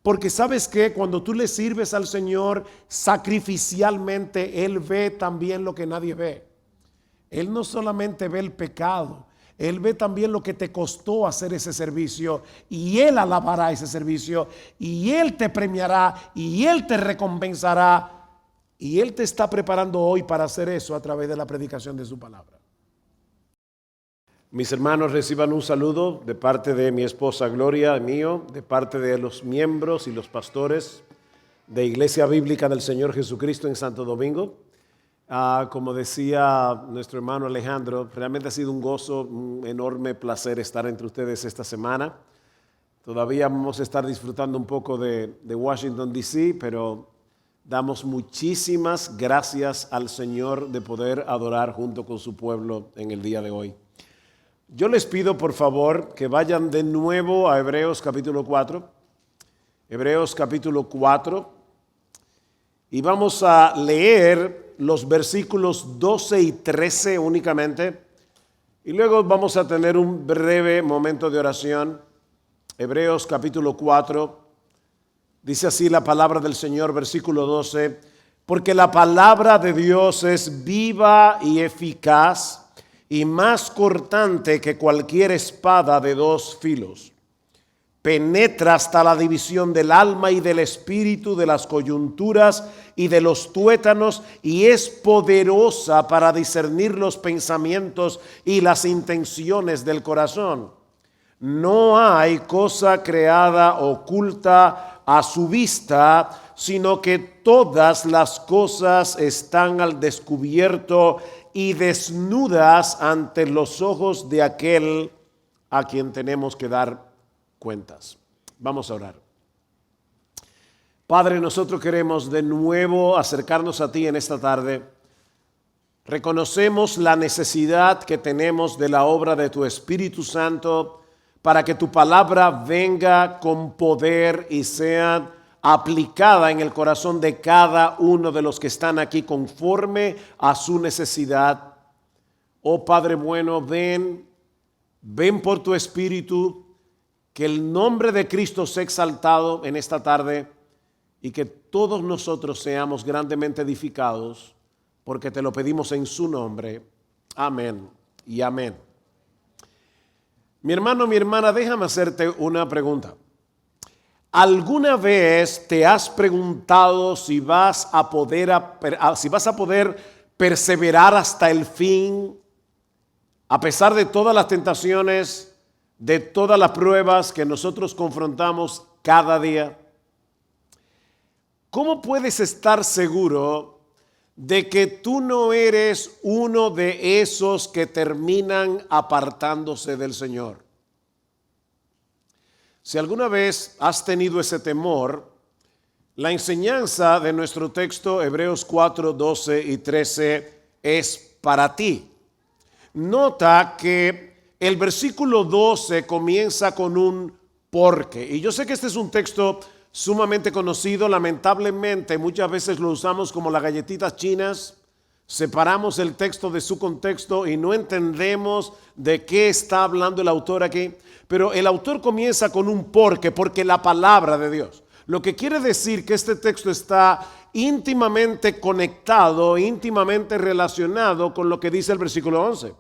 Porque sabes que cuando tú le sirves al Señor sacrificialmente, Él ve también lo que nadie ve. Él no solamente ve el pecado, Él ve también lo que te costó hacer ese servicio, y Él alabará ese servicio, y Él te premiará, y Él te recompensará. Y Él te está preparando hoy para hacer eso a través de la predicación de su palabra. Mis hermanos, reciban un saludo de parte de mi esposa Gloria, mío, de parte de los miembros y los pastores de Iglesia Bíblica del Señor Jesucristo en Santo Domingo. Como decía nuestro hermano Alejandro, realmente ha sido un gozo, un enorme placer estar entre ustedes esta semana. Todavía vamos a estar disfrutando un poco de Washington, D.C., pero damos muchísimas gracias al Señor de poder adorar junto con su pueblo en el día de hoy. Yo les pido por favor que vayan de nuevo a Hebreos capítulo 4. Hebreos capítulo 4. Y vamos a leer los versículos 12 y 13 únicamente. Y luego vamos a tener un breve momento de oración. Hebreos capítulo 4. Dice así la palabra del Señor, versículo 12. Porque la palabra de Dios es viva y eficaz, y más cortante que cualquier espada de dos filos. Penetra hasta la división del alma y del espíritu, de las coyunturas y de los tuétanos, y es poderosa para discernir los pensamientos y las intenciones del corazón. No hay cosa creada oculta a su vista, sino que todas las cosas están al descubierto y desnudas ante los ojos de aquel a quien tenemos que dar cuentas. Vamos a orar. Padre, nosotros queremos de nuevo acercarnos a ti en esta tarde. Reconocemos la necesidad que tenemos de la obra de tu Espíritu Santo para que tu palabra venga con poder y sea aplicada en el corazón de cada uno de los que están aquí conforme a su necesidad. Oh Padre bueno, ven por tu Espíritu, que el nombre de Cristo sea exaltado en esta tarde y que todos nosotros seamos grandemente edificados, porque te lo pedimos en su nombre. Amén y amén. Mi hermano, mi hermana, déjame hacerte una pregunta. ¿Alguna vez te has preguntado si vas a poder perseverar hasta el fin, a pesar de todas las tentaciones, de todas las pruebas que nosotros confrontamos cada día? ¿Cómo puedes estar seguro de que tú no eres uno de esos que terminan apartándose del Señor? Si alguna vez has tenido ese temor, la enseñanza de nuestro texto, Hebreos 4, 12 y 13, es para ti. Nota que el versículo 12 comienza con un porque. Y yo sé que este es un texto sumamente conocido. Lamentablemente muchas veces lo usamos como las galletitas chinas. Separamos el texto de su contexto y no entendemos de qué está hablando el autor aquí. Pero el autor comienza con un porque la palabra de Dios. Lo que quiere decir que este texto está íntimamente conectado, íntimamente relacionado con lo que dice el versículo 11.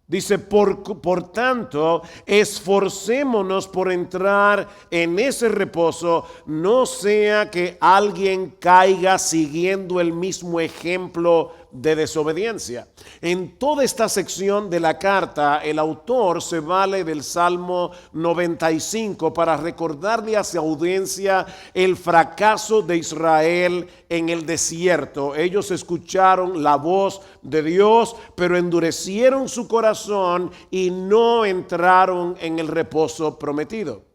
Dice, por tanto, esforcémonos por entrar en ese reposo, no sea que alguien caiga siguiendo el mismo ejemplo de desobediencia. En toda esta sección de la carta, el autor se vale del Salmo 95 para recordarle a su audiencia el fracaso de Israel en el desierto. Ellos escucharon la voz de Dios, pero endurecieron su corazón y no entraron en el reposo prometido.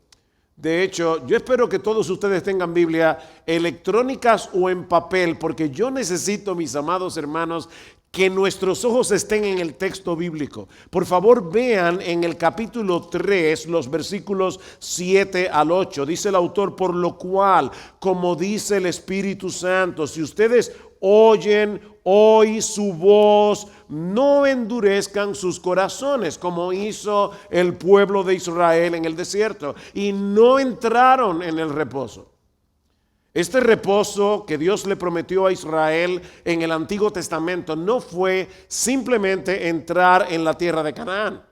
De hecho, yo espero que todos ustedes tengan Biblia electrónicas o en papel, porque yo necesito, mis amados hermanos, que nuestros ojos estén en el texto bíblico. Por favor, vean en el capítulo 3, los versículos 7 al 8. Dice el autor: por lo cual, como dice el Espíritu Santo, si ustedes oyen hoy su voz, no endurezcan sus corazones, como hizo el pueblo de Israel en el desierto, y no entraron en el reposo. Este reposo que Dios le prometió a Israel en el Antiguo Testamento no fue simplemente entrar en la tierra de Canaán.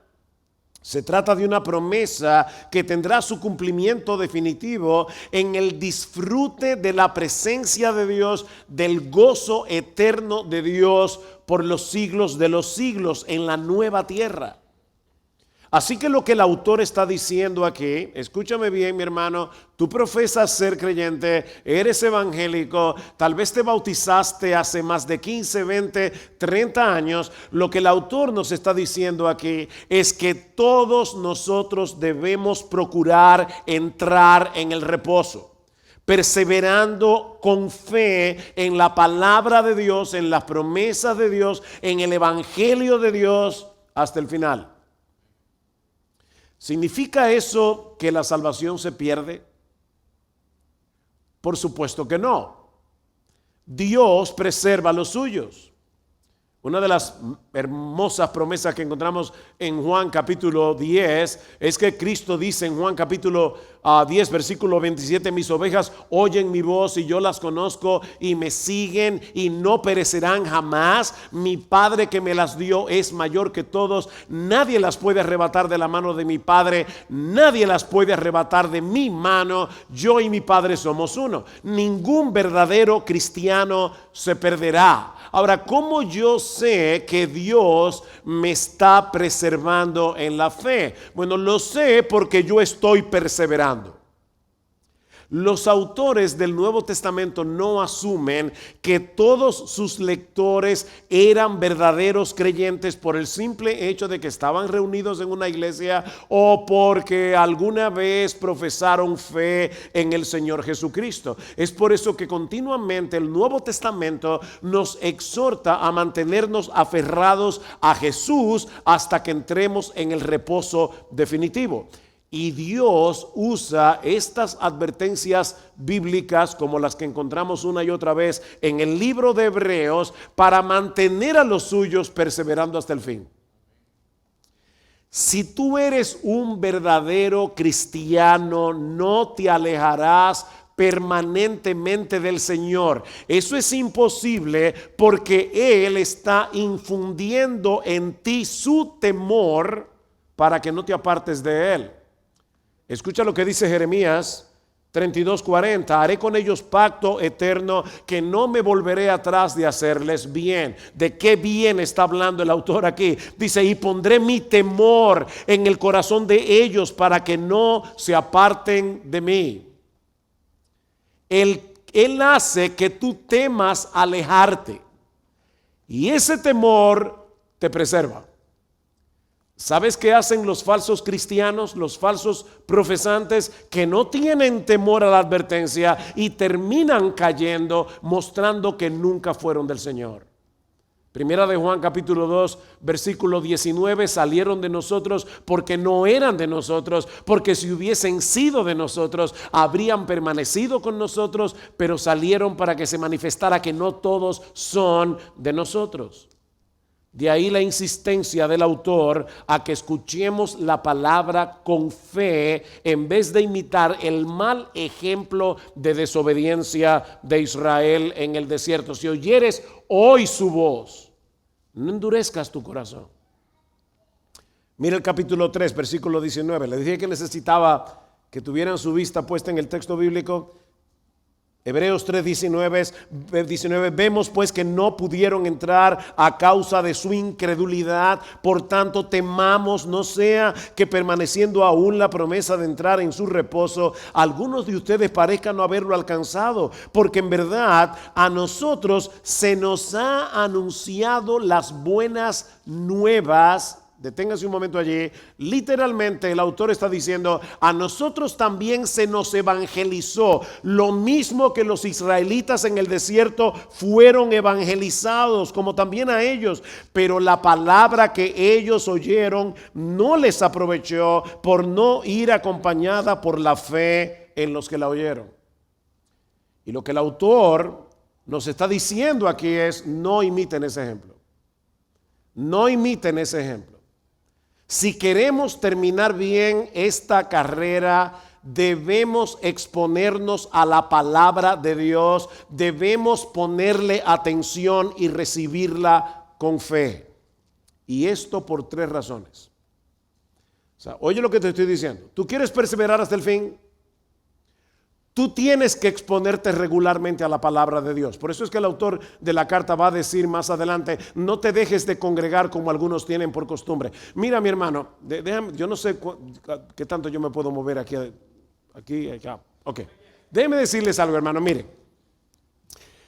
Se trata de una promesa que tendrá su cumplimiento definitivo en el disfrute de la presencia de Dios, del gozo eterno de Dios por los siglos de los siglos en la nueva tierra. Así que lo que el autor está diciendo aquí, escúchame bien, mi hermano, tú profesas ser creyente, eres evangélico, tal vez te bautizaste hace más de 15, 20, 30 años. Lo que el autor nos está diciendo aquí es que todos nosotros debemos procurar entrar en el reposo, perseverando con fe en la palabra de Dios, en las promesas de Dios, en el evangelio de Dios hasta el final. ¿Significa eso que la salvación se pierde? Por supuesto que no. Dios preserva a los suyos. Una de las hermosas promesas que encontramos en Juan capítulo 10 es que Cristo dice en Juan capítulo 10 versículo 27: mis ovejas oyen mi voz y yo las conozco y me siguen y no perecerán jamás. Mi Padre que me las dio es mayor que todos. Nadie las puede arrebatar de la mano de mi Padre. Nadie las puede arrebatar de mi mano. Yo y mi Padre somos uno. Ningún verdadero cristiano se perderá. Ahora, ¿cómo yo sé que Dios me está preservando en la fe? Bueno, lo sé porque yo estoy perseverando. Los autores del Nuevo Testamento no asumen que todos sus lectores eran verdaderos creyentes por el simple hecho de que estaban reunidos en una iglesia o porque alguna vez profesaron fe en el Señor Jesucristo. Es por eso que continuamente el Nuevo Testamento nos exhorta a mantenernos aferrados a Jesús hasta que entremos en el reposo definitivo. Y Dios usa estas advertencias bíblicas como las que encontramos una y otra vez en el libro de Hebreos para mantener a los suyos perseverando hasta el fin. Si tú eres un verdadero cristiano, no te alejarás permanentemente del Señor. Eso es imposible porque Él está infundiendo en ti su temor para que no te apartes de Él. Escucha lo que dice Jeremías 32:40: haré con ellos pacto eterno, que no me volveré atrás de hacerles bien. ¿De qué bien está hablando el autor aquí? Dice: y pondré mi temor en el corazón de ellos para que no se aparten de mí. Él hace que tú temas alejarte y ese temor te preserva. ¿Sabes qué hacen los falsos cristianos, los falsos profesantes que no tienen temor a la advertencia y terminan cayendo, mostrando que nunca fueron del Señor? Primera de Juan capítulo 2 versículo 19: salieron de nosotros porque no eran de nosotros, porque si hubiesen sido de nosotros habrían permanecido con nosotros, pero salieron para que se manifestara que no todos son de nosotros. De ahí la insistencia del autor a que escuchemos la palabra con fe en vez de imitar el mal ejemplo de desobediencia de Israel en el desierto. Si oyeres hoy su voz, no endurezcas tu corazón. Mira el capítulo 3, versículo 19. Le dije que necesitaba que tuvieran su vista puesta en el texto bíblico. Hebreos 3:19, vemos pues que no pudieron entrar a causa de su incredulidad, por tanto temamos no sea que permaneciendo aún la promesa de entrar en su reposo, algunos de ustedes parezcan no haberlo alcanzado, porque en verdad a nosotros se nos ha anunciado las buenas nuevas deténgase un momento allí. Literalmente el autor está diciendo: a nosotros también se nos evangelizó, lo mismo que los israelitas en el desierto fueron evangelizados, como también a ellos. Pero la palabra que ellos oyeron no les aprovechó por no ir acompañada por la fe en los que la oyeron. Y lo que el autor nos está diciendo aquí es: no imiten ese ejemplo. No imiten ese ejemplo. Si queremos terminar bien esta carrera, debemos exponernos a la palabra de Dios, debemos ponerle atención y recibirla con fe. Y esto por 3 razones. O sea, oye lo que te estoy diciendo. ¿Tú quieres perseverar hasta el fin? Tú tienes que exponerte regularmente a la palabra de Dios. Por eso es que el autor de la carta va a decir más adelante: no te dejes de congregar como algunos tienen por costumbre. Mira, mi hermano, déjame, yo no sé qué tanto yo me puedo mover aquí, acá. Ok, déjeme decirles algo, hermano. Mire,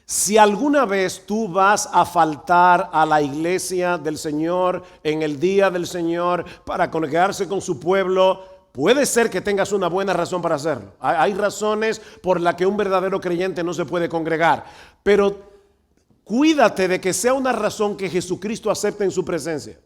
si alguna vez tú vas a faltar a la iglesia del Señor en el día del Señor para congregarse con su pueblo, puede ser que tengas una buena razón para hacerlo. Hay razones por las que un verdadero creyente no se puede congregar, pero cuídate de que sea una razón que Jesucristo acepte en su presencia,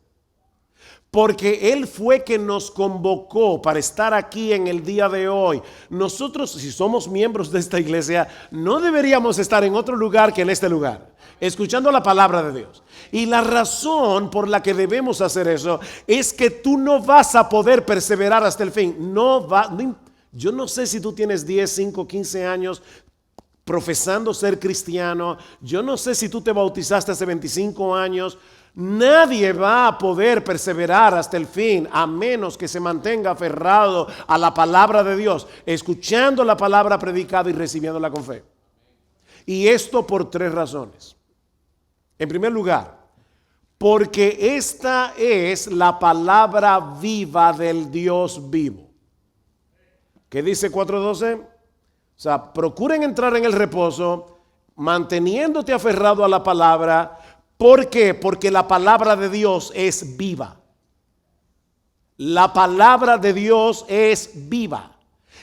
porque Él fue que nos convocó para estar aquí en el día de hoy. Nosotros, si somos miembros de esta iglesia, no deberíamos estar en otro lugar que en este lugar, escuchando la palabra de Dios. Y la razón por la que debemos hacer eso es que tú no vas a poder perseverar hasta el fin. Yo no sé si tú tienes 10, 5, 15 años profesando ser cristiano. Yo no sé si tú te bautizaste hace 25 años. Nadie va a poder perseverar hasta el fin a menos que se mantenga aferrado a la palabra de Dios, escuchando la palabra predicada y recibiéndola con fe. Y esto por 3 razones. En primer lugar, porque esta es la palabra viva del Dios vivo. ¿Qué dice 4:12? O sea, procuren entrar en el reposo, manteniéndote aferrado a la palabra. ¿Por qué? Porque la palabra de Dios es viva. La palabra de Dios es viva.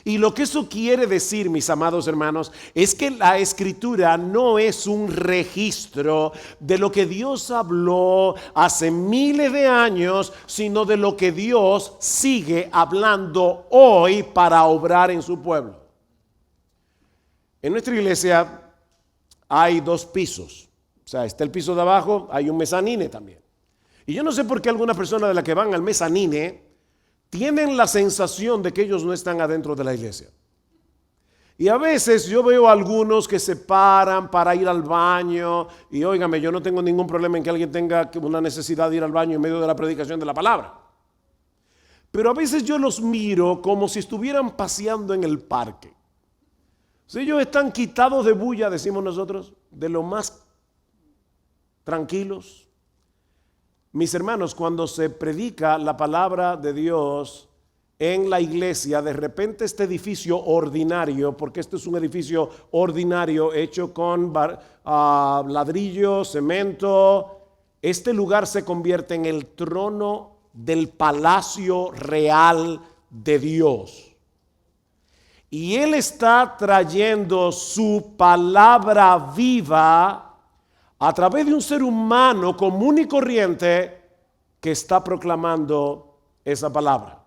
Y lo que eso quiere decir, mis amados hermanos, es que la Escritura no es un registro de lo que Dios habló hace miles de años, sino de lo que Dios sigue hablando hoy para obrar en su pueblo. En nuestra iglesia hay 2 pisos. O sea, está el piso de abajo, hay un mezanine también. Y yo no sé por qué algunas personas de las que van al mezanine tienen la sensación de que ellos no están adentro de la iglesia. Y a veces yo veo a algunos que se paran para ir al baño. Y óigame, yo no tengo ningún problema en que alguien tenga una necesidad de ir al baño en medio de la predicación de la palabra. Pero a veces yo los miro como si estuvieran paseando en el parque. Si ellos están quitados de bulla, decimos nosotros, de lo más tranquilos. Mis hermanos, cuando se predica la palabra de Dios en la iglesia, de repente este edificio ordinario, porque este es un edificio ordinario hecho con ladrillo, cemento, este lugar se convierte en el trono del palacio real de Dios. Y Él está trayendo su palabra viva a través de un ser humano común y corriente que está proclamando esa palabra.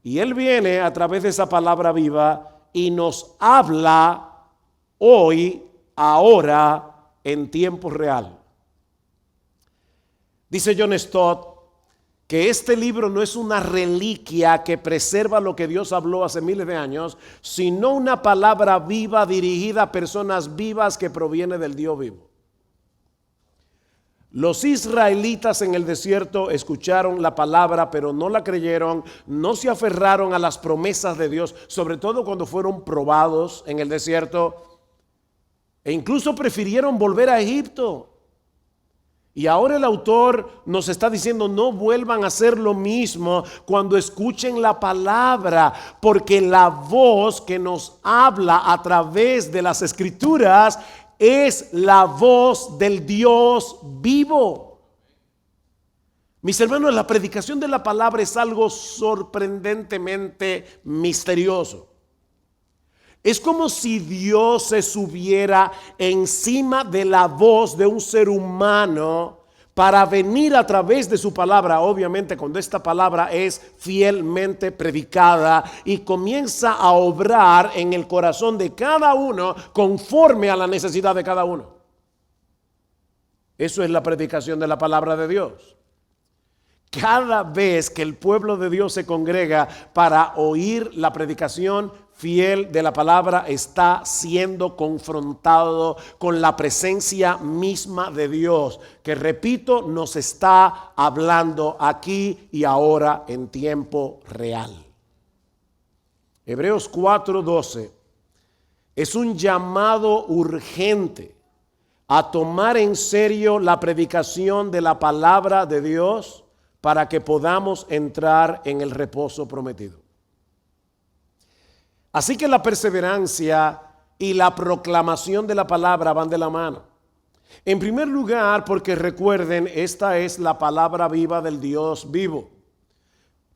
Y Él viene a través de esa palabra viva y nos habla hoy, ahora, en tiempo real. Dice John Stott que este libro no es una reliquia que preserva lo que Dios habló hace miles de años, sino una palabra viva dirigida a personas vivas que proviene del Dios vivo. Los israelitas en el desierto escucharon la palabra, pero no la creyeron, no se aferraron a las promesas de Dios, sobre todo cuando fueron probados en el desierto, e incluso prefirieron volver a Egipto. Y ahora el autor nos está diciendo: no vuelvan a hacer lo mismo cuando escuchen la palabra, porque la voz que nos habla a través de las Escrituras es la voz del Dios vivo. Mis hermanos, la predicación de la palabra es algo sorprendentemente misterioso. Es como si Dios se subiera encima de la voz de un ser humano para venir a través de su palabra. Obviamente, cuando esta palabra es fielmente predicada y comienza a obrar en el corazón de cada uno conforme a la necesidad de cada uno. Eso es la predicación de la palabra de Dios. Cada vez que el pueblo de Dios se congrega para oír la predicación fiel de la palabra, está siendo confrontado con la presencia misma de Dios, que, repito, nos está hablando aquí y ahora en tiempo real. Hebreos 4:12 es un llamado urgente a tomar en serio la predicación de la palabra de Dios para que podamos entrar en el reposo prometido. Así que la perseverancia y la proclamación de la palabra van de la mano. En primer lugar, porque recuerden, esta es la palabra viva del Dios vivo.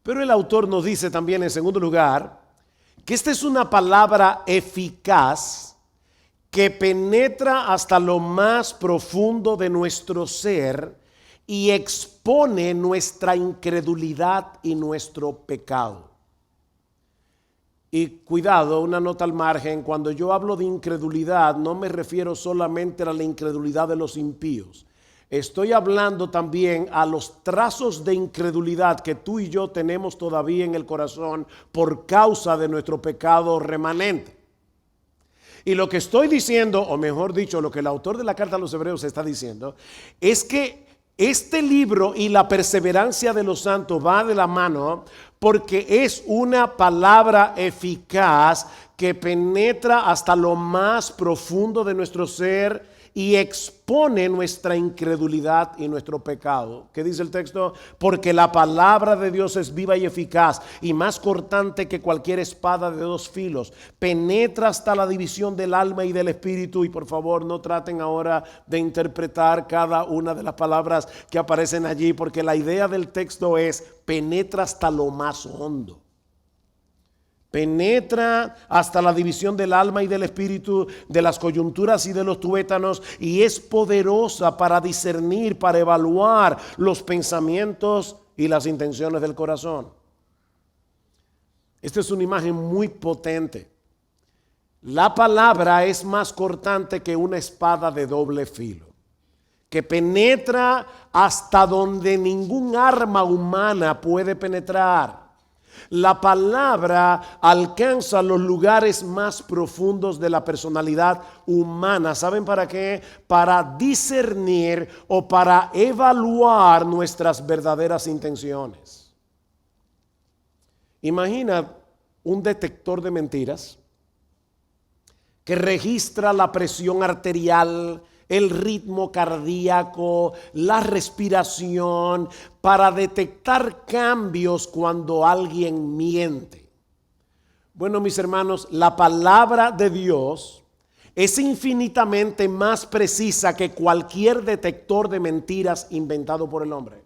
Pero el autor nos dice también, en segundo lugar, que esta es una palabra eficaz que penetra hasta lo más profundo de nuestro ser y expone nuestra incredulidad y nuestro pecado. Y cuidado, una nota al margen, cuando yo hablo de incredulidad no me refiero solamente a la incredulidad de los impíos. Estoy hablando también a los trazos de incredulidad que tú y yo tenemos todavía en el corazón por causa de nuestro pecado remanente. Y lo que estoy diciendo, o mejor dicho, lo que el autor de la carta a los Hebreos está diciendo, es que este libro y la perseverancia de los santos va de la mano porque es una palabra eficaz que penetra hasta lo más profundo de nuestro ser y expone nuestra incredulidad y nuestro pecado. ¿Qué dice el texto? Porque la palabra de Dios es viva y eficaz y más cortante que cualquier espada de dos filos. Penetra hasta la división del alma y del espíritu. Y por favor, no traten ahora de interpretar cada una de las palabras que aparecen allí, porque la idea del texto es penetra hasta lo más hondo. Penetra hasta la división del alma y del espíritu, de las coyunturas y de los tuétanos, y es poderosa para discernir, para evaluar los pensamientos y las intenciones del corazón. Esta es una imagen muy potente. La palabra es más cortante que una espada de doble filo, que penetra hasta donde ningún arma humana puede penetrar. La palabra alcanza los lugares más profundos de la personalidad humana. ¿Saben para qué? Para discernir o para evaluar nuestras verdaderas intenciones. Imagina un detector de mentiras que registra la presión arterial, el ritmo cardíaco, la respiración, para detectar cambios cuando alguien miente. Bueno, mis hermanos, la palabra de Dios es infinitamente más precisa que cualquier detector de mentiras inventado por el hombre.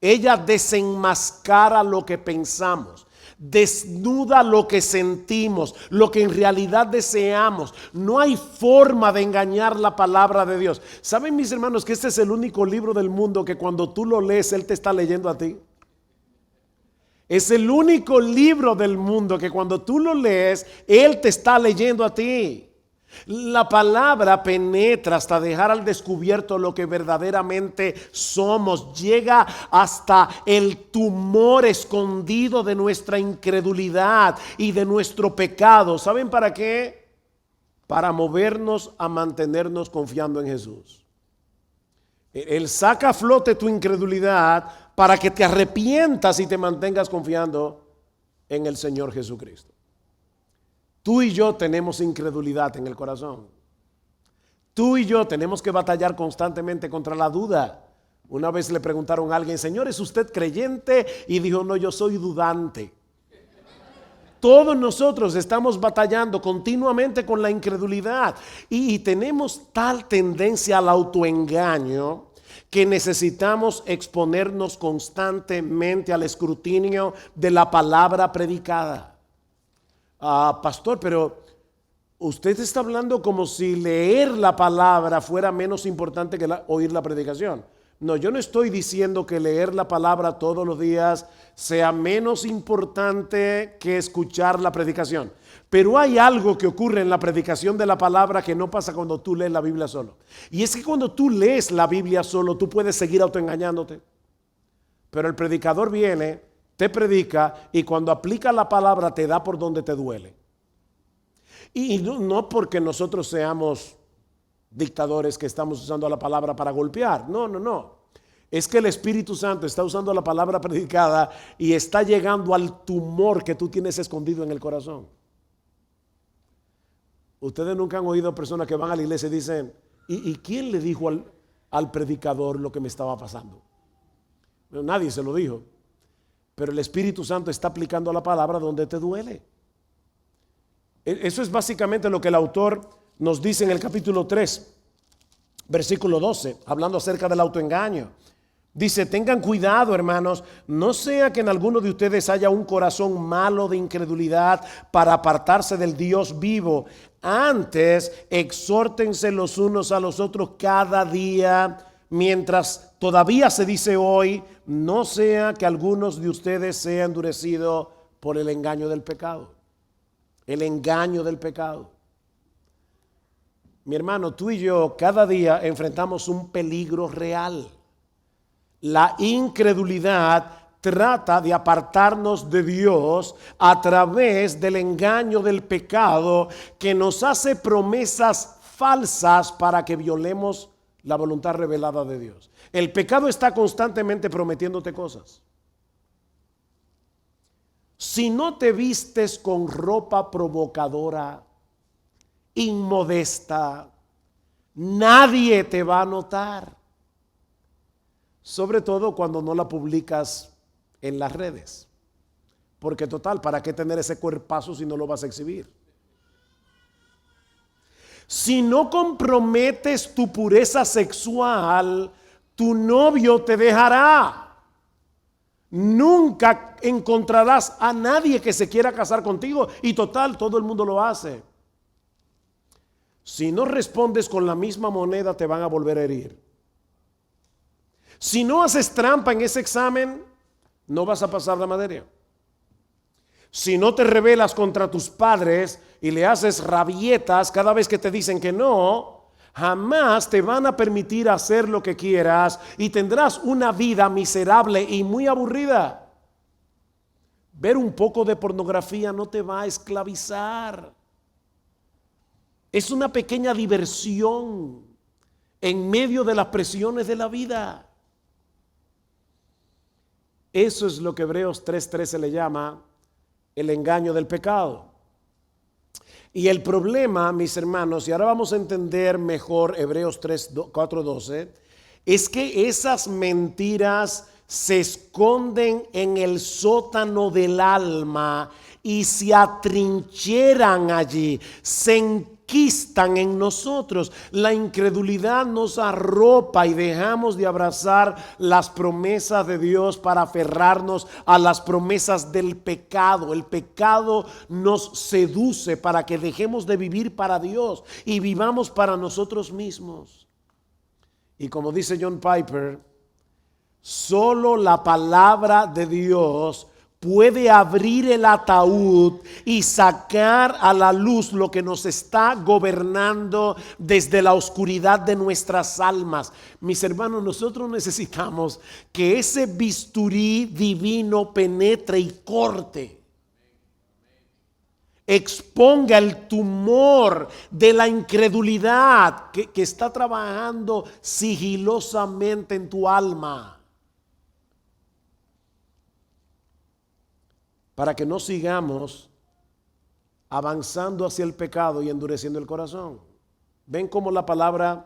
Ella desenmascara lo que pensamos, desnuda lo que sentimos, lo que en realidad deseamos. No hay forma de engañar la palabra de Dios. ¿Saben, mis hermanos, que este es el único libro del mundo que cuando tú lo lees, Él te está leyendo a ti? Es el único libro del mundo que cuando tú lo lees, Él te está leyendo a ti. La palabra penetra hasta dejar al descubierto lo que verdaderamente somos. Llega hasta el tumor escondido de nuestra incredulidad y de nuestro pecado. ¿Saben para qué? Para movernos a mantenernos confiando en Jesús. Él saca a flote tu incredulidad para que te arrepientas y te mantengas confiando en el Señor Jesucristo. Tú y yo tenemos incredulidad en el corazón. Tú y yo tenemos que batallar constantemente contra la duda. Una vez le preguntaron a alguien: Señor, ¿es usted creyente? Y dijo: no, yo soy dudante. Todos nosotros estamos batallando continuamente con la incredulidad y tenemos tal tendencia al autoengaño que necesitamos exponernos constantemente al escrutinio de la palabra predicada. Pastor, pero usted está hablando como si leer la palabra fuera menos importante que oír la predicación. No, yo no estoy diciendo que leer la palabra todos los días sea menos importante que escuchar la predicación. Pero hay algo que ocurre en la predicación de la palabra que no pasa cuando tú lees la Biblia solo. Y es que cuando tú lees la Biblia solo, tú puedes seguir autoengañándote. Pero el predicador viene, te predica y cuando aplica la palabra te da por donde te duele. Y no porque nosotros seamos dictadores que estamos usando la palabra para golpear. No. Es que el Espíritu Santo está usando la palabra predicada y está llegando al tumor que tú tienes escondido en el corazón. Ustedes nunca han oído personas que van a la iglesia y dicen, ¿y quién le dijo al predicador lo que me estaba pasando? Bueno, nadie se lo dijo. Pero el Espíritu Santo está aplicando la palabra donde te duele. Eso es básicamente lo que el autor nos dice en el capítulo 3, versículo 12, hablando acerca del autoengaño. Dice, tengan cuidado, hermanos, no sea que en alguno de ustedes haya un corazón malo de incredulidad para apartarse del Dios vivo. Antes, exhórtense los unos a los otros cada día, mientras todavía se dice hoy, no sea que algunos de ustedes sean endurecidos por el engaño del pecado. El engaño del pecado. Mi hermano, tú y yo cada día enfrentamos un peligro real. La incredulidad trata de apartarnos de Dios a través del engaño del pecado que nos hace promesas falsas para que violemos la voluntad revelada de Dios. El pecado está constantemente prometiéndote cosas. Si no te vistes con ropa provocadora, inmodesta, nadie te va a notar. Sobre todo cuando no la publicas en las redes. Porque total, ¿para qué tener ese cuerpazo si no lo vas a exhibir? Si no comprometes tu pureza sexual, tu novio te dejará. Nunca encontrarás a nadie que se quiera casar contigo y total, todo el mundo lo hace. Si no respondes con la misma moneda, te van a volver a herir. Si no haces trampa en ese examen, no vas a pasar la materia. Si no te rebelas contra tus padres y le haces rabietas cada vez que te dicen que no, jamás te van a permitir hacer lo que quieras y tendrás una vida miserable y muy aburrida. Ver un poco de pornografía no te va a esclavizar. Es una pequeña diversión en medio de las presiones de la vida. Eso es lo que Hebreos 3:13 le llama el engaño del pecado. Y el problema, mis hermanos, y ahora vamos a entender mejor Hebreos 4:12, es que esas mentiras se esconden en el sótano del alma y se atrincheran allí, se enquistan en nosotros. La incredulidad nos arropa y dejamos de abrazar las promesas de Dios para aferrarnos a las promesas del pecado. El pecado nos seduce para que dejemos de vivir para Dios y vivamos para nosotros mismos. Y como dice John Piper, solo la palabra de Dios puede abrir el ataúd y sacar a la luz lo que nos está gobernando desde la oscuridad de nuestras almas. Mis hermanos, nosotros necesitamos que ese bisturí divino penetre y corte, exponga el tumor de la incredulidad que está trabajando sigilosamente en tu alma, para que no sigamos avanzando hacia el pecado y endureciendo el corazón. ¿Ven cómo la palabra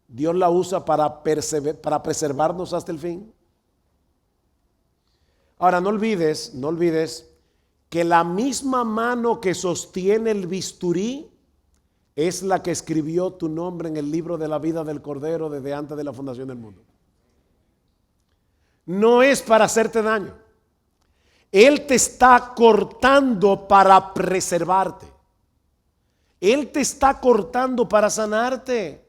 Dios la usa para preservarnos hasta el fin? Ahora no olvides que la misma mano que sostiene el bisturí es la que escribió tu nombre en el libro de la vida del Cordero desde antes de la fundación del mundo. no es para hacerte daño. Él te está cortando para preservarte. Él te está cortando para sanarte.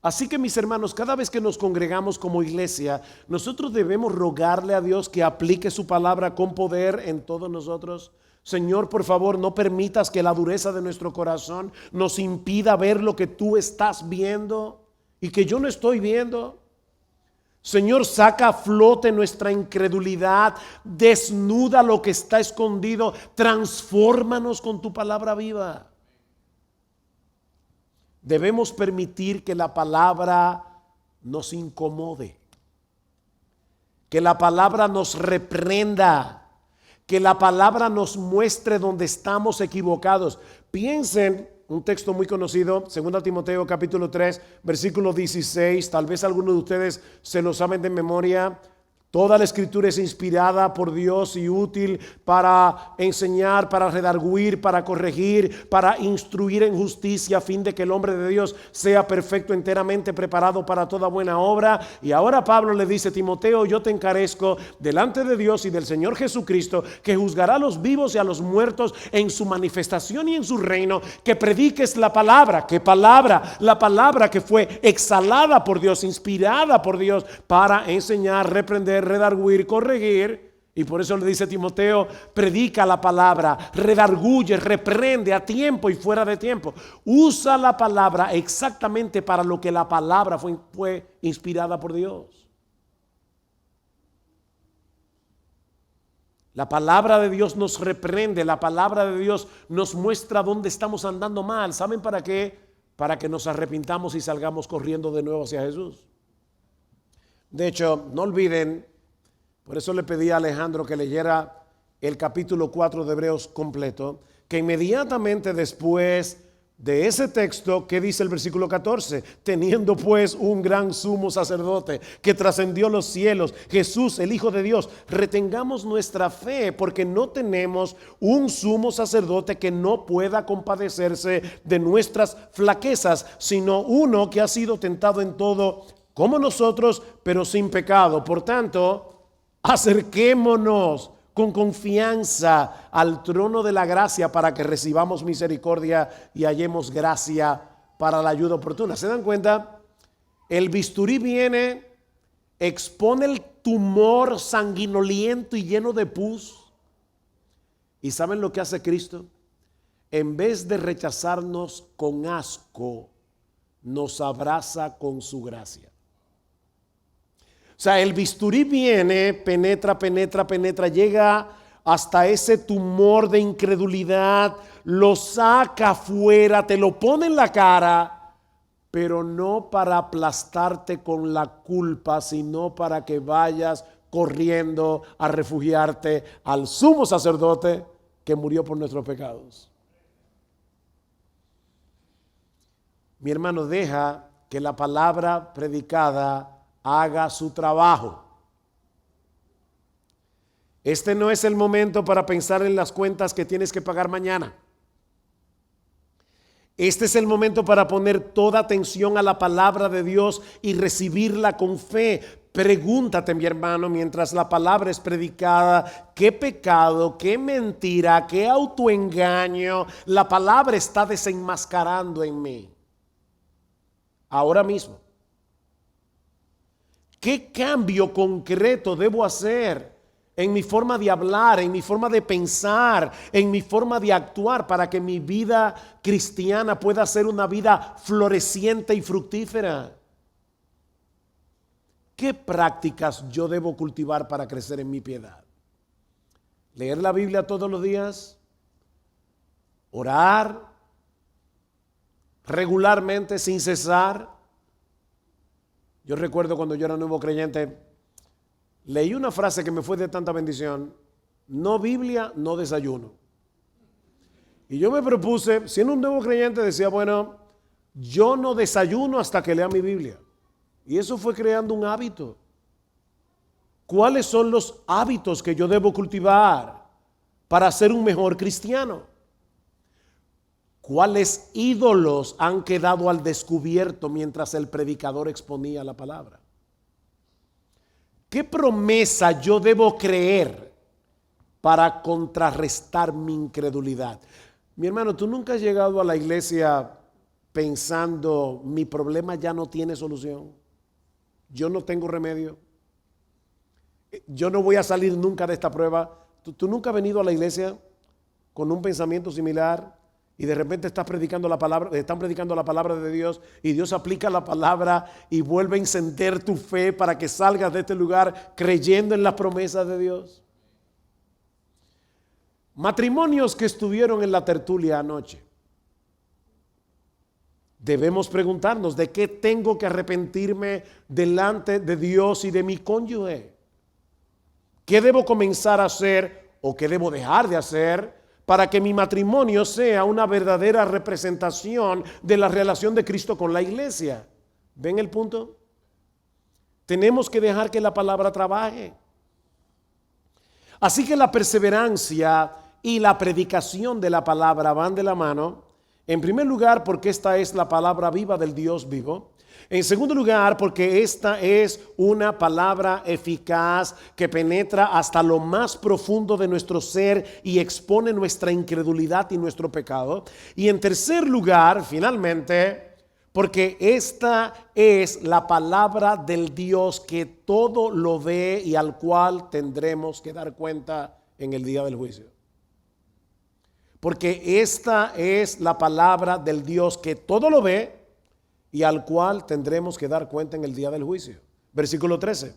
Así que, mis hermanos, cada vez que nos congregamos como iglesia, nosotros debemos rogarle a Dios que aplique su palabra con poder en todos nosotros. Señor, por favor, no permitas que la dureza de nuestro corazón nos impida ver lo que tú estás viendo y que yo no estoy viendo. Señor, saca a flote nuestra incredulidad, desnuda lo que está escondido, transfórmanos con tu palabra viva. Debemos permitir que la palabra nos incomode, que la palabra nos reprenda, que la palabra nos muestre donde estamos equivocados. Piensen, un texto muy conocido, 2 Timoteo capítulo 3, versículo 16, tal vez algunos de ustedes se lo saben de memoria. Toda la escritura es inspirada por Dios y útil para enseñar, para redarguir, para corregir, para instruir en justicia, a fin de que el hombre de Dios sea perfecto, enteramente preparado para toda buena obra. Y ahora Pablo le dice: Timoteo, yo te encarezco delante de Dios y del Señor Jesucristo, que juzgará a los vivos y a los muertos en su manifestación y en su reino, que prediques la palabra. ¿Qué palabra? La palabra que fue exhalada por Dios, inspirada por Dios, para enseñar, reprender, redarguir, corregir. Y por eso le dice a Timoteo: predica la palabra, redarguye, reprende a tiempo y fuera de tiempo. Usa la palabra exactamente para lo que la palabra fue inspirada por Dios. La palabra de Dios nos reprende, la palabra de Dios nos muestra dónde estamos andando mal. ¿Saben para qué? Para que nos arrepintamos y salgamos corriendo de nuevo hacia Jesús. De hecho, no olviden, por eso le pedí a Alejandro que leyera el capítulo 4 de Hebreos completo, que inmediatamente después de ese texto, ¿qué dice el versículo 14? Teniendo pues un gran sumo sacerdote que trascendió los cielos, Jesús, el Hijo de Dios, retengamos nuestra fe, porque no tenemos un sumo sacerdote que no pueda compadecerse de nuestras flaquezas, sino uno que ha sido tentado en todo como nosotros, pero sin pecado. Por tanto, acerquémonos con confianza al trono de la gracia para que recibamos misericordia y hallemos gracia para la ayuda oportuna. ¿Se dan cuenta? El bisturí viene, expone el tumor sanguinoliento y lleno de pus. ¿Y saben lo que hace Cristo? En vez de rechazarnos con asco, nos abraza con su gracia. O sea, el bisturí viene, penetra, llega hasta ese tumor de incredulidad, lo saca afuera, te lo pone en la cara, pero no para aplastarte con la culpa, sino para que vayas corriendo a refugiarte al sumo sacerdote que murió por nuestros pecados. Mi hermano, deja que la palabra predicada haga su trabajo. Este no es el momento para pensar en las cuentas que tienes que pagar mañana. Este es el momento para poner toda atención a la palabra de Dios y recibirla con fe. Pregúntate, mi hermano, mientras la palabra es predicada, qué pecado, qué mentira, qué autoengaño la palabra está desenmascarando en mí ahora mismo. ¿Qué cambio concreto debo hacer en mi forma de hablar, en mi forma de pensar, en mi forma de actuar para que mi vida cristiana pueda ser una vida floreciente y fructífera? ¿Qué prácticas yo debo cultivar para crecer en mi piedad? ¿Leer la Biblia todos los días? ¿Orar regularmente sin cesar? Yo recuerdo cuando yo era nuevo creyente, leí una frase que me fue de tanta bendición: no Biblia, no desayuno. Y yo me propuse, siendo un nuevo creyente, decía, bueno, yo no desayuno hasta que lea mi Biblia. Y eso fue creando un hábito. ¿Cuáles son los hábitos que yo debo cultivar para ser un mejor cristiano? ¿Cuáles ídolos han quedado al descubierto mientras el predicador exponía la palabra? ¿Qué promesa yo debo creer para contrarrestar mi incredulidad? Mi hermano, tú nunca has llegado a la iglesia pensando, mi problema ya no tiene solución, yo no tengo remedio, yo no voy a salir nunca de esta prueba. ¿Tú nunca has venido a la iglesia con un pensamiento similar y de repente están predicando la palabra de Dios y Dios aplica la palabra y vuelve a encender tu fe para que salgas de este lugar creyendo en las promesas de Dios? Matrimonios que estuvieron en la tertulia anoche, debemos preguntarnos, ¿de qué tengo que arrepentirme delante de Dios y de mi cónyuge? ¿Qué debo comenzar a hacer o qué debo dejar de hacer para que mi matrimonio sea una verdadera representación de la relación de Cristo con la iglesia? ¿Ven el punto? Tenemos que dejar que la palabra trabaje. Así que la perseverancia y la predicación de la palabra van de la mano. En primer lugar, porque esta es la palabra viva del Dios vivo. En segundo lugar, porque esta es una palabra eficaz que penetra hasta lo más profundo de nuestro ser y expone nuestra incredulidad y nuestro pecado. Y en tercer lugar, finalmente, porque esta es la palabra del Dios que todo lo ve y al cual tendremos que dar cuenta en el día del juicio. Porque esta es la palabra del Dios que todo lo ve y al cual tendremos que dar cuenta en el día del juicio. Versículo 13.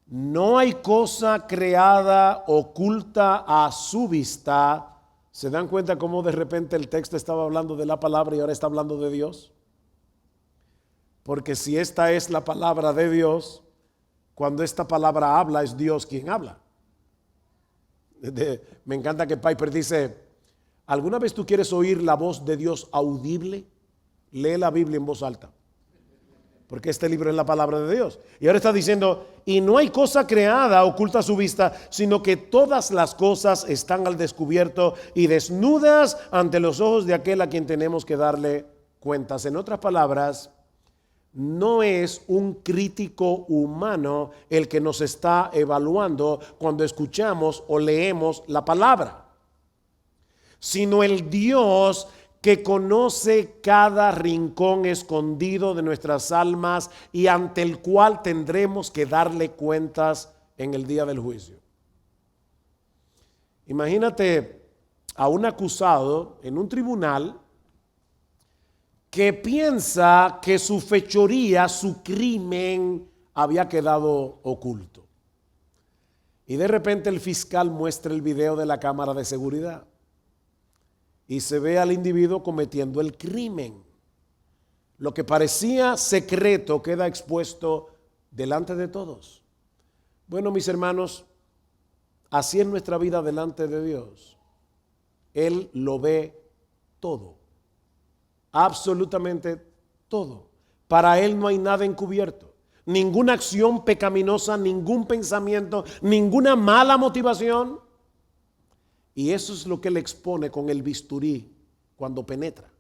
No hay cosa creada oculta a su vista. ¿Se dan cuenta cómo de repente el texto estaba hablando de la palabra y ahora está hablando de Dios? Porque si esta es la palabra de Dios, cuando esta palabra habla, es Dios quien habla. Me encanta que Piper dice, ¿alguna vez tú quieres oír la voz de Dios audible? Lee la Biblia en voz alta, porque este libro es la palabra de Dios. Y ahora está diciendo, y no hay cosa creada oculta a su vista, sino que todas las cosas están al descubierto y desnudas ante los ojos de aquel a quien tenemos que darle cuentas. En otras palabras, no es un crítico humano el que nos está evaluando cuando escuchamos o leemos la palabra, sino el Dios que conoce cada rincón escondido de nuestras almas y ante el cual tendremos que darle cuentas en el día del juicio. Imagínate a un acusado en un tribunal que piensa que su fechoría, su crimen había quedado oculto. Y de repente el fiscal muestra el video de la cámara de seguridad y se ve al individuo cometiendo el crimen. Lo que parecía secreto queda expuesto delante de todos. Bueno, mis hermanos, así es nuestra vida delante de Dios. Él lo ve todo, absolutamente todo. Para Él no hay nada encubierto, ninguna acción pecaminosa, ningún pensamiento, ninguna mala motivación. Y eso es lo que Él expone con el bisturí cuando penetra.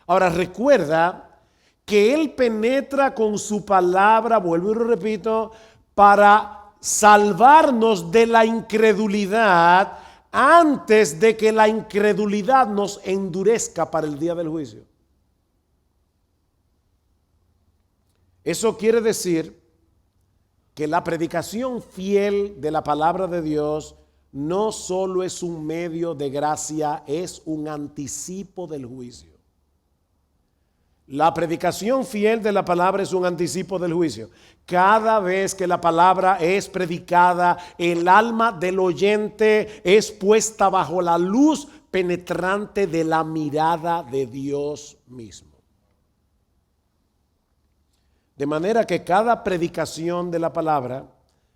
Ahora recuerda que Él penetra con su palabra, vuelvo y lo repito, para salvarnos de la incredulidad antes de que la incredulidad nos endurezca para el día del juicio. Eso quiere decir que la predicación fiel de la palabra de Dios no solo es un medio de gracia, es un anticipo del juicio. La predicación fiel de la palabra es un anticipo del juicio. Cada vez que la palabra es predicada, el alma del oyente es puesta bajo la luz penetrante de la mirada de Dios mismo. De manera que cada predicación de la palabra,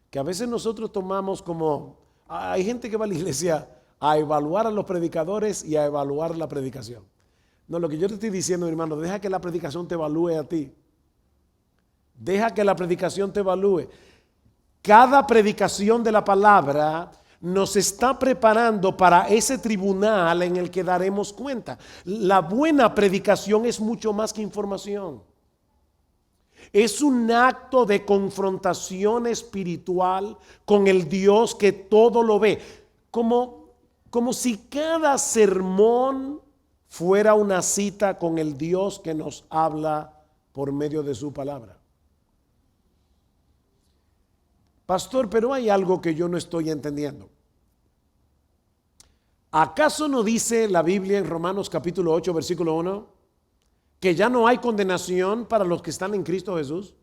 que a veces nosotros tomamos como, hay gente que va a la iglesia a evaluar a los predicadores y a evaluar la predicación. No, lo que yo te estoy diciendo, mi hermano, deja que la predicación te evalúe a ti. Deja que la predicación te evalúe. Cada predicación de la palabra nos está preparando para ese tribunal en el que daremos cuenta. La buena predicación es mucho más que información. Es un acto de confrontación espiritual con el Dios que todo lo ve. Como si cada sermón fuera una cita con el Dios que nos habla por medio de su palabra. Pastor, pero hay algo que yo no estoy entendiendo. ¿Acaso no dice la Biblia en Romanos capítulo 8, versículo 1, que ya no hay condenación para los que están en Cristo Jesús?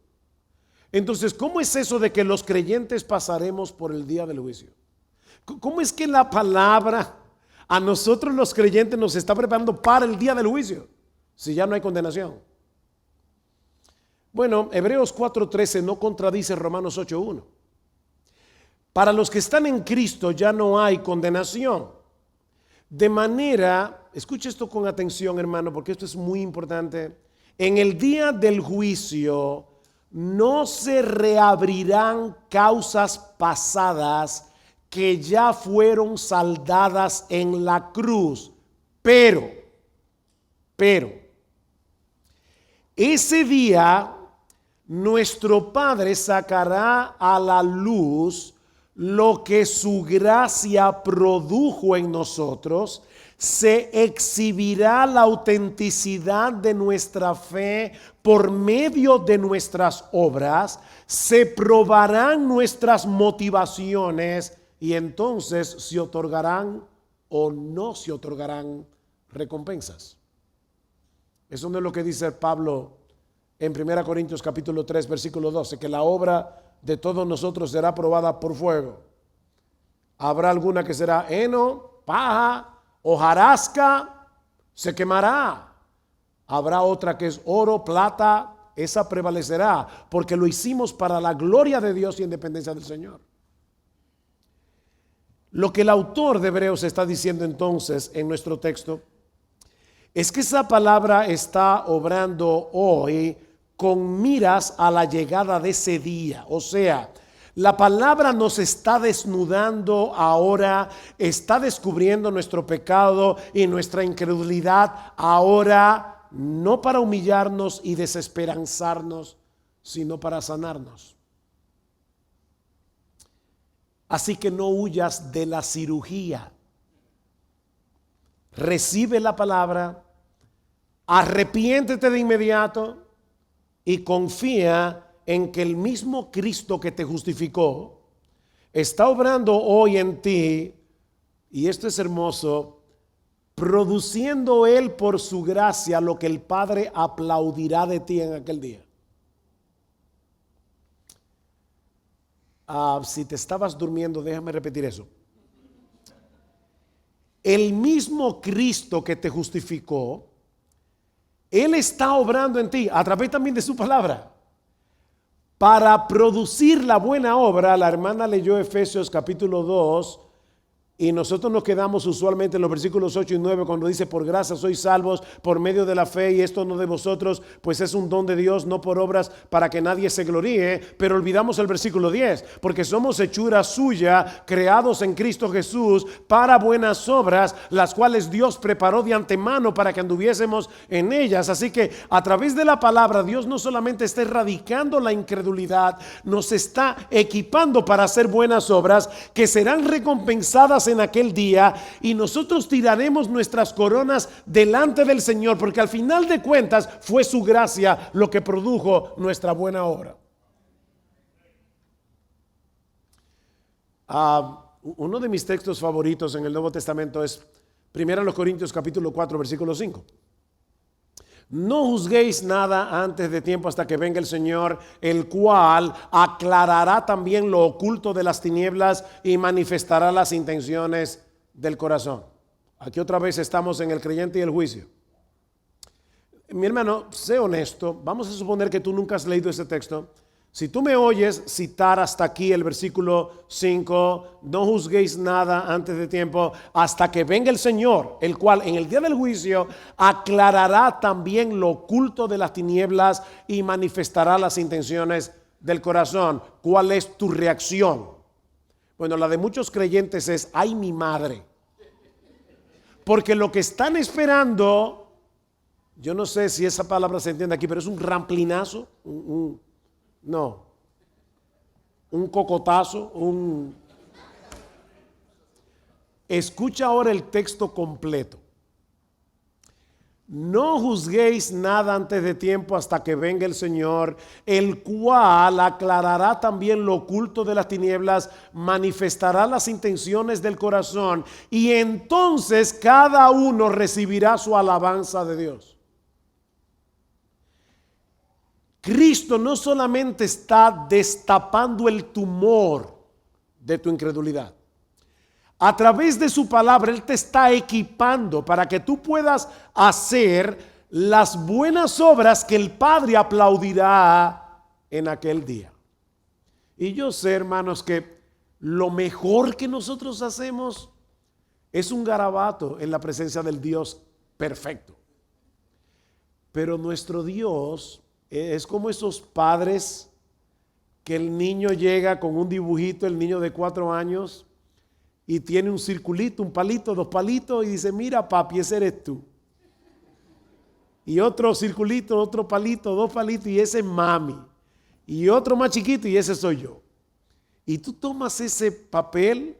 Entonces, ¿cómo es eso de que los creyentes pasaremos por el día del juicio? ¿Cómo es que la palabra a nosotros los creyentes nos está preparando para el día del juicio si ya no hay condenación? Bueno, Hebreos 4:13 no contradice Romanos 8:1. Para los que están en Cristo ya no hay condenación. De manera, escuche esto con atención, hermano, porque esto es muy importante. En el día del juicio no se reabrirán causas pasadas que ya fueron saldadas en la cruz. Pero, ese día nuestro Padre sacará a la luz lo que su gracia produjo en nosotros. Se exhibirá la autenticidad de nuestra fe por medio de nuestras obras, se probarán nuestras motivaciones y entonces se otorgarán o no se otorgarán recompensas. Eso no es lo que dice Pablo en 1 Corintios capítulo 3 versículo 12, que la obra de todos nosotros será probada por fuego. Habrá alguna que será heno, paja, hojarasca, se quemará. Habrá otra que es oro, plata, esa prevalecerá, porque lo hicimos para la gloria de Dios y en dependencia del Señor. Lo que el autor de Hebreos está diciendo entonces en nuestro texto es que esa palabra está obrando hoy con miras a la llegada de ese día. O sea, la palabra nos está desnudando ahora, está descubriendo nuestro pecado y nuestra incredulidad ahora, no para humillarnos y desesperanzarnos, sino para sanarnos. Así que no huyas de la cirugía. Recibe la palabra, arrepiéntete de inmediato y confía en que el mismo Cristo que te justificó está obrando hoy en ti, y esto es hermoso, produciendo Él por su gracia lo que el Padre aplaudirá de ti en aquel día. Si te estabas durmiendo, déjame repetir eso. El mismo Cristo que te justificó, Él está obrando en ti a través también de su palabra para producir la buena obra. La hermana leyó Efesios capítulo 2 y nosotros nos quedamos usualmente en los versículos 8 y 9 cuando dice: por gracia sois salvos por medio de la fe, y esto no de vosotros, pues es un don de Dios, no por obras, para que nadie se gloríe. Pero olvidamos el versículo 10, porque somos hechura suya, creados en Cristo Jesús para buenas obras, las cuales Dios preparó de antemano para que anduviésemos en ellas. Así que a través de la palabra Dios no solamente está erradicando la incredulidad, nos está equipando para hacer buenas obras que serán recompensadas en aquel día, y nosotros tiraremos nuestras coronas delante del Señor, porque al final de cuentas fue su gracia lo que produjo nuestra buena obra. Uno de mis textos favoritos en el Nuevo Testamento es 1 Corintios capítulo 4 versículo 5. No juzguéis nada antes de tiempo hasta que venga el Señor, el cual aclarará también lo oculto de las tinieblas y manifestará las intenciones del corazón. Aquí otra vez estamos en el creyente y el juicio. Mi hermano, sé honesto. Vamos a suponer que tú nunca has leído ese texto. Si tú me oyes citar hasta aquí el versículo 5, no juzguéis nada antes de tiempo hasta que venga el Señor, el cual en el día del juicio aclarará también lo oculto de las tinieblas y manifestará las intenciones del corazón. ¿Cuál es tu reacción? Bueno, la de muchos creyentes es: ¡ay, mi madre! Porque lo que están esperando Yo no sé si esa palabra se entiende aquí, pero es un ramplinazo, no, un cocotazo, Escucha ahora el texto completo. No juzguéis nada antes de tiempo hasta que venga el Señor, el cual aclarará también lo oculto de las tinieblas, manifestará las intenciones del corazón, y entonces cada uno recibirá su alabanza de Dios. Cristo no solamente está destapando el tumor de tu incredulidad. A través de su palabra, Él te está equipando para que tú puedas hacer las buenas obras que el Padre aplaudirá en aquel día. Y yo sé, hermanos, que lo mejor que nosotros hacemos es un garabato en la presencia del Dios perfecto. Pero nuestro Dios es como esos padres que el niño llega con un dibujito, el niño de 4 años, y tiene un circulito, un palito, 2 palitos, y dice: mira, papi, ese eres tú. Y otro circulito, otro palito, 2 palitos, y ese es mami. Y otro más chiquito, y ese soy yo. Y tú tomas ese papel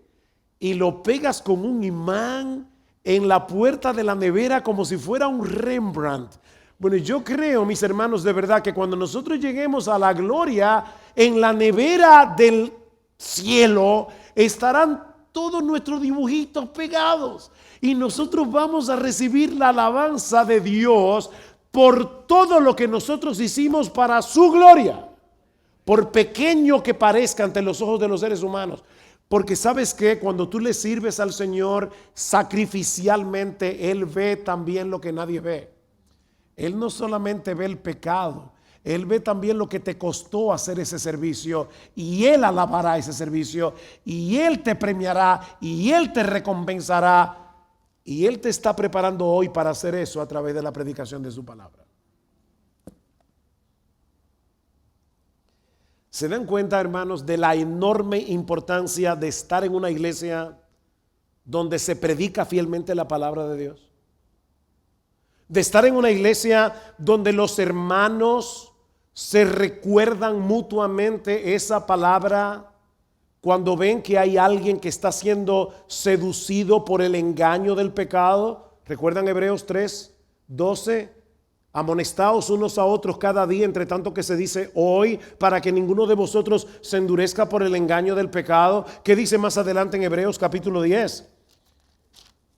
y lo pegas con un imán en la puerta de la nevera como si fuera un Rembrandt. Bueno, yo creo, mis hermanos, de verdad, que cuando nosotros lleguemos a la gloria, en la nevera del cielo estarán todos nuestros dibujitos pegados, y nosotros vamos a recibir la alabanza de Dios por todo lo que nosotros hicimos para su gloria, por pequeño que parezca ante los ojos de los seres humanos. Porque sabes que cuando tú le sirves al Señor sacrificialmente, Él ve también lo que nadie ve. Él no solamente ve el pecado, Él ve también lo que te costó hacer ese servicio, y Él alabará ese servicio, y Él te premiará, y Él te recompensará, y Él te está preparando hoy para hacer eso a través de la predicación de su palabra. ¿Se dan cuenta, hermanos, de la enorme importancia de estar en una iglesia donde se predica fielmente la palabra de Dios? De estar en una iglesia donde los hermanos se recuerdan mutuamente esa palabra cuando ven que hay alguien que está siendo seducido por el engaño del pecado. ¿Recuerdan Hebreos 3:12? Amonestaos unos a otros cada día, entre tanto que se dice hoy, para que ninguno de vosotros se endurezca por el engaño del pecado. ¿Qué dice más adelante en Hebreos capítulo 10?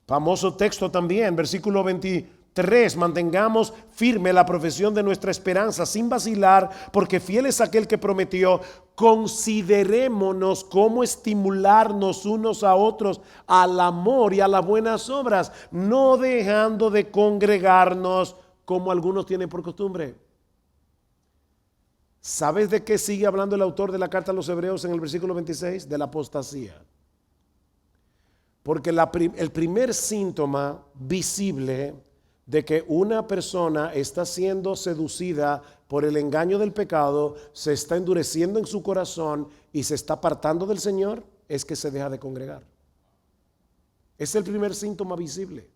Famoso texto también, versículo 23. Mantengamos firme la profesión de nuestra esperanza sin vacilar, porque fiel es aquel que prometió. Considerémonos cómo estimularnos unos a otros al amor y a las buenas obras, no dejando de congregarnos como algunos tienen por costumbre. ¿Sabes de qué sigue hablando el autor de la carta a los Hebreos en el versículo 26? De la apostasía. Porque el primer síntoma visible de que una persona está siendo seducida por el engaño del pecado, se está endureciendo en su corazón y se está apartando del Señor, es que se deja de congregar. Es el primer síntoma visible.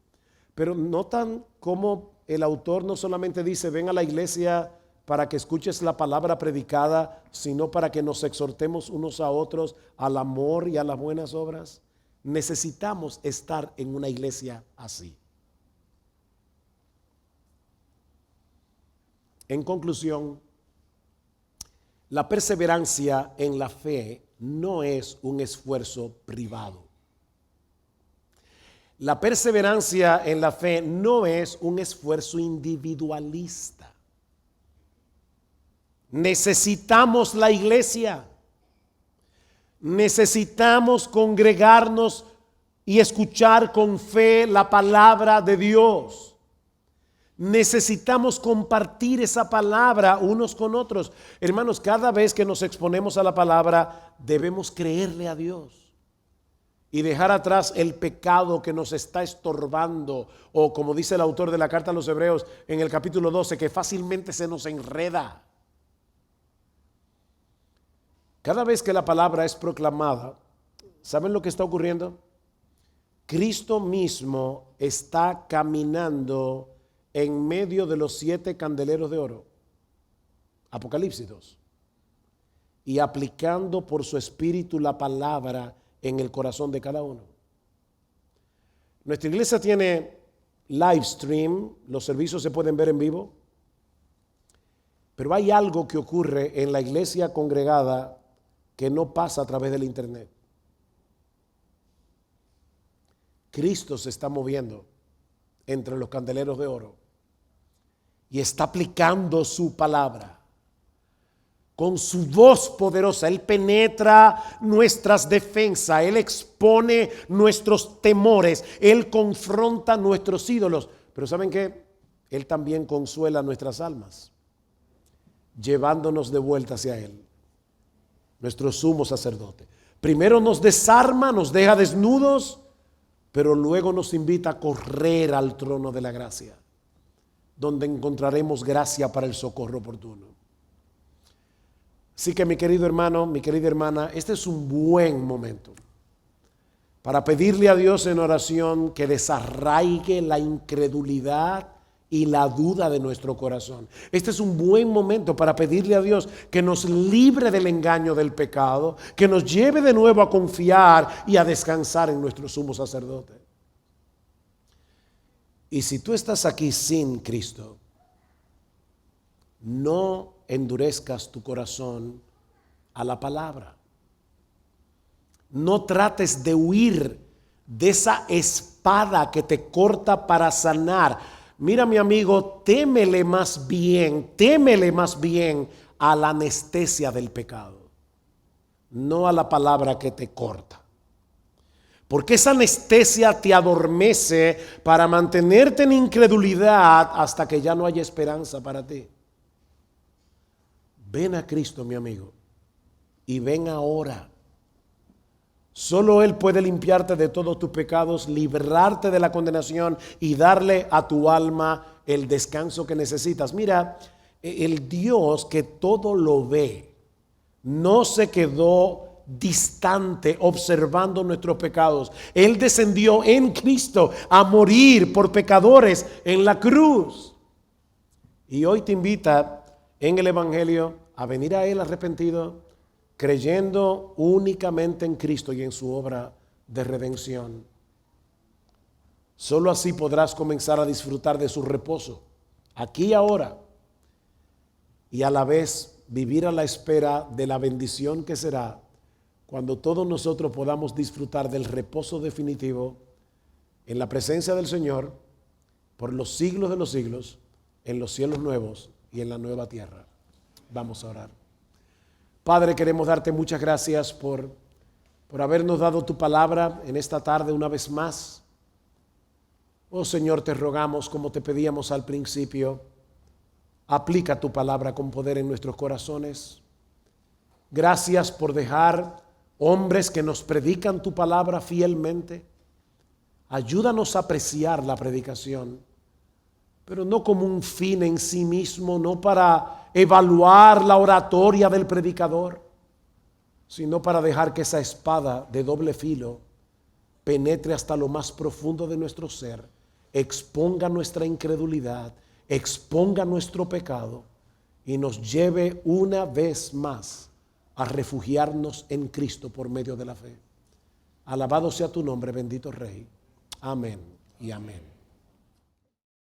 Pero notan cómo el autor no solamente dice: ven a la iglesia para que escuches la palabra predicada, sino para que nos exhortemos unos a otros al amor y a las buenas obras. Necesitamos estar en una iglesia así. En conclusión, la perseverancia en la fe no es un esfuerzo privado. La perseverancia en la fe no es un esfuerzo individualista. Necesitamos la iglesia. Necesitamos congregarnos y escuchar con fe la palabra de Dios. Necesitamos compartir esa palabra unos con otros. Hermanos, cada vez que nos exponemos a la palabra, debemos creerle a Dios y dejar atrás el pecado que nos está estorbando, o como dice el autor de la carta a los Hebreos en el capítulo 12, que fácilmente se nos enreda. Cada vez que la palabra es proclamada, ¿saben lo que está ocurriendo? Cristo mismo está caminando en medio de los 7 candeleros de oro. Apocalipsis 2. Y aplicando por su espíritu la palabra en el corazón de cada uno. Nuestra iglesia tiene live stream, los servicios se pueden ver en vivo, pero hay algo que ocurre en la iglesia congregada que no pasa a través del internet. Cristo se está moviendo entre los candeleros de oro y está aplicando su palabra. Con su voz poderosa, Él penetra nuestras defensas, Él expone nuestros temores, Él confronta nuestros ídolos. Pero ¿saben qué? Él también consuela nuestras almas, llevándonos de vuelta hacia Él, nuestro sumo sacerdote. Primero nos desarma, nos deja desnudos, pero luego nos invita a correr al trono de la gracia, donde encontraremos gracia para el socorro oportuno. Así que mi querido hermano, mi querida hermana, este es un buen momento para pedirle a Dios en oración que desarraigue la incredulidad y la duda de nuestro corazón. Este es un buen momento para pedirle a Dios que nos libre del engaño del pecado, que nos lleve de nuevo a confiar y a descansar en nuestro sumo sacerdote. Y si tú estás aquí sin Cristo, no endurezcas tu corazón a la palabra. No trates de huir de esa espada que te corta para sanar. Mira, mi amigo, témele más bien a la anestesia del pecado, no a la palabra que te corta. Porque esa anestesia te adormece para mantenerte en incredulidad hasta que ya no haya esperanza para ti. Ven a Cristo, mi amigo, y ven ahora. Solo Él puede limpiarte de todos tus pecados, librarte de la condenación y darle a tu alma el descanso que necesitas. Mira, el Dios que todo lo ve, no se quedó distante observando nuestros pecados. Él descendió en Cristo a morir por pecadores en la cruz. Y hoy te invita en el Evangelio a venir a Él arrepentido, creyendo únicamente en Cristo y en su obra de redención. Solo así podrás comenzar a disfrutar de su reposo, aquí y ahora, y a la vez vivir a la espera de la bendición que será cuando todos nosotros podamos disfrutar del reposo definitivo en la presencia del Señor por los siglos de los siglos, en los cielos nuevos y en la nueva tierra. Vamos a orar. Padre, queremos darte muchas gracias por habernos dado tu palabra en esta tarde una vez más. Oh Señor, te rogamos, como te pedíamos al principio, aplica tu palabra con poder en nuestros corazones. Gracias por dejar hombres que nos predican tu palabra fielmente. Ayúdanos a apreciar la predicación, pero no como un fin en sí mismo, no para evaluar la oratoria del predicador, sino para dejar que esa espada de doble filo penetre hasta lo más profundo de nuestro ser, exponga nuestra incredulidad, exponga nuestro pecado y nos lleve una vez más a refugiarnos en Cristo por medio de la fe. Alabado sea tu nombre, bendito Rey. Amén y amén.